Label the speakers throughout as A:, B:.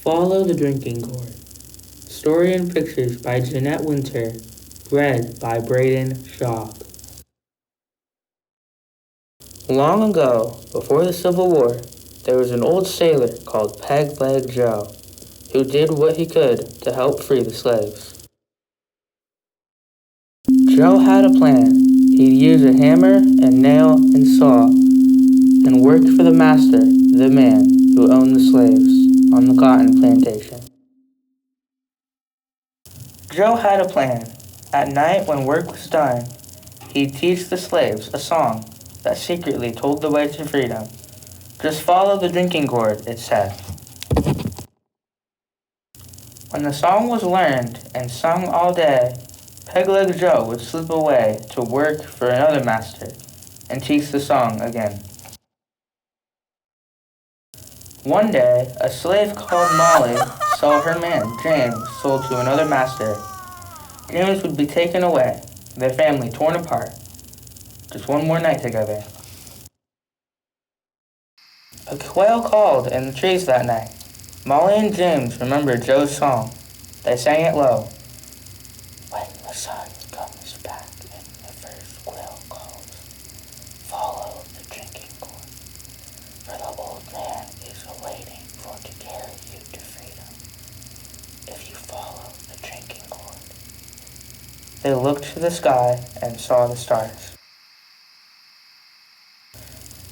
A: Follow the Drinking Gourd. Story and pictures by Jeanette Winter. Read by Braden Shaw. Long ago, before the Civil War, there was an old sailor called Peg-Leg Joe, who did what he could to help free the slaves. Joe had a plan. He'd use a hammer and nail and saw and work for the master, the man who owned the slaves on the cotton plantation. Joe had a plan. At night, when work was done, he'd teach the slaves a song that secretly told the way to freedom. Just follow the drinking gourd, it said. When the song was learned and sung all day, Peg-Leg Joe would slip away to work for another master and teach the song again. One day, a slave called Molly saw her man, James, sold to another master. James would be taken away, their family torn apart. Just one more night together. A quail called in the trees that night. Molly and James remembered Joe's song. They sang it low. When the sun comes back and the first quail calls, follow the drinking gourd, for the old man is awaiting for to carry you to freedom. If you follow the drinking gourd. They looked to the sky and saw the stars.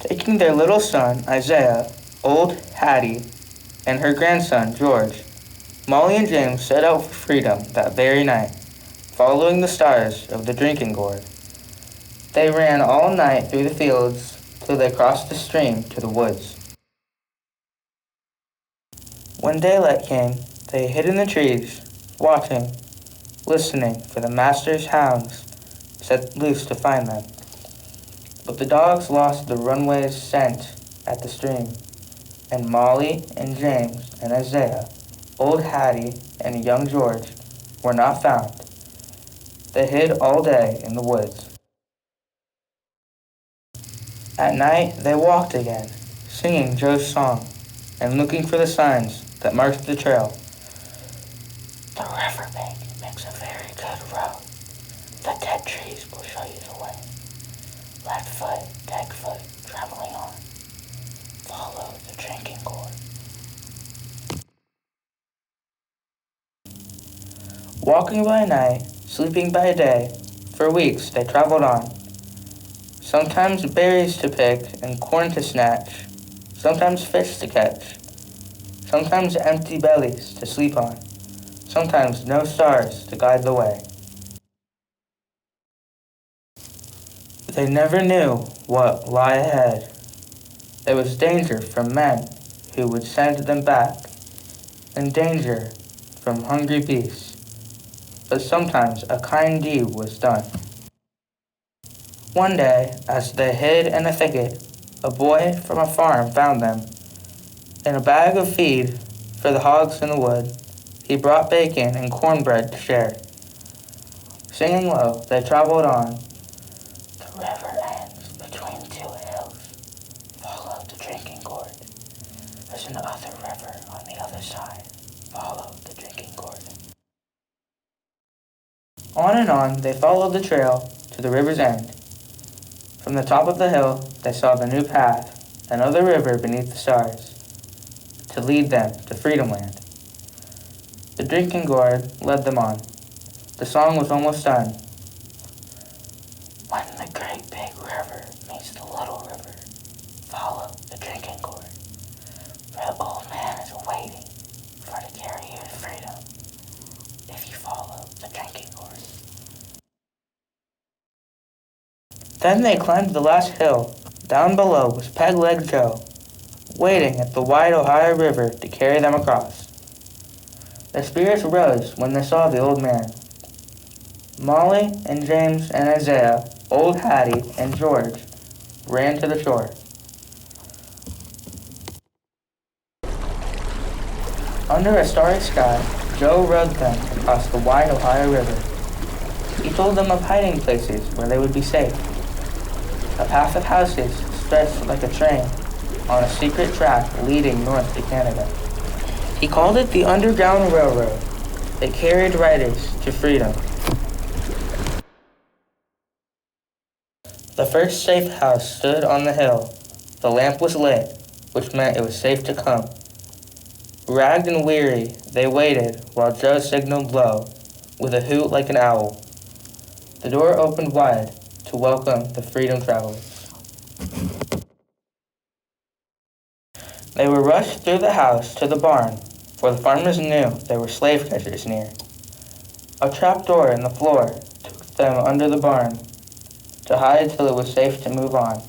A: Taking their little son, Isaiah, old Hattie, and her grandson, George, Molly and James set out for freedom that very night, following the stars of the drinking gourd. They ran all night through the fields till they crossed the stream to the woods. When daylight came, they hid in the trees, watching, listening for the master's hounds set loose to find them. But the dogs lost the runway's scent at the stream, and Molly and James and Isaiah, old Hattie and young George were not found. They hid all day in the woods. At night they walked again, singing Joe's song and looking for the signs that marked the trail. The river bank makes a very good road. The dead trees will show you the way. Left foot, dead foot, traveling on. Follow the drinking gourd. Walking by night, sleeping by day, for weeks they traveled on. Sometimes berries to pick and corn to snatch, sometimes fish to catch, sometimes empty bellies to sleep on, sometimes no stars to guide the way. They never knew what lay ahead. There was danger from men who would send them back, and danger from hungry beasts. But sometimes a kind deed was done. One day, as they hid in a thicket, a boy from a farm found them. In a bag of feed for the hogs in the wood, he brought bacon and cornbread to share. Singing low, they traveled on. The river ends between two hills. Follow the drinking gourd. There's another river on the other side. Follow the drinking gourd. On and on, they followed the trail to the river's end. From the top of the hill, they saw the new path, another river beneath the stars, to lead them to Freedom Land. The drinking gourd led them on. The song was almost done. When the great big river meets the little river, follow the drinking gourd, for the old man is waiting for to carry you to freedom, if you follow the drinking gourd. Then they climbed the last hill. Down below was Peg-Leg Joe, waiting at the wide Ohio River to carry them across. Their spirits rose when they saw the old man. Molly and James and Isaiah, old Hattie and George ran to the shore. Under a starry sky, Joe rowed them across the wide Ohio River. He told them of hiding places where they would be safe. A path of houses stretched like a train on a secret track leading north to Canada. He called it the Underground Railroad that carried riders to freedom. The first safe house stood on the hill. The lamp was lit, which meant it was safe to come. Ragged and weary, they waited while Joe signaled low, with a hoot like an owl. The door opened wide to welcome the freedom travelers. They were rushed through the house to the barn, for the farmers knew there were slave catchers near. A trap door in the floor took them under the barn to hide till it was safe to move on.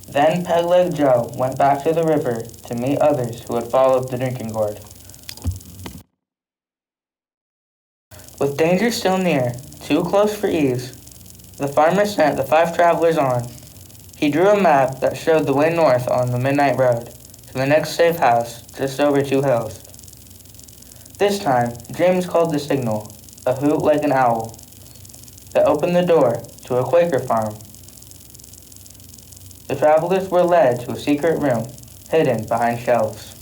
A: Then Peg-Leg Joe went back to the river to meet others who had followed the drinking gourd. With danger still near, too close for ease, the farmer sent the 5 travelers on. He drew a map that showed the way north on the midnight road to the next safe house just over 2 hills. This time, James called the signal, a hoot like an owl, that opened the door to a Quaker farm. The travelers were led to a secret room hidden behind shelves.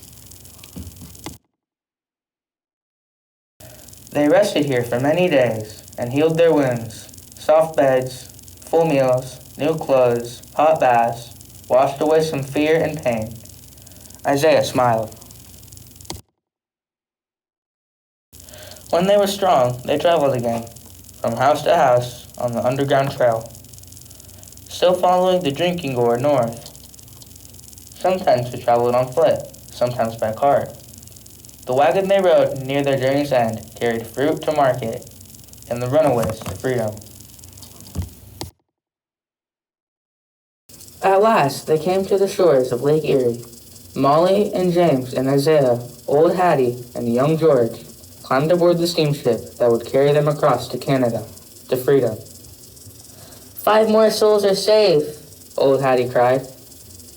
A: They rested here for many days and healed their wounds. Soft beds, full meals, new clothes, hot baths, washed away some fear and pain. Isaiah smiled. When they were strong, they traveled again, from house to house on the underground trail, still following the drinking gourd north. Sometimes they traveled on foot, sometimes by cart. The wagon they rode near their journey's end carried fruit to market and the runaways to freedom. At last, they came to the shores of Lake Erie. Molly and James and Isaiah, old Hattie, and young George climbed aboard the steamship that would carry them across to Canada, to freedom. 5 more souls are safe, old Hattie cried.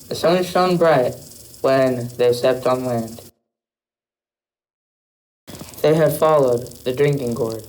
A: The sun shone bright when they stepped on land. They had followed the drinking gourd.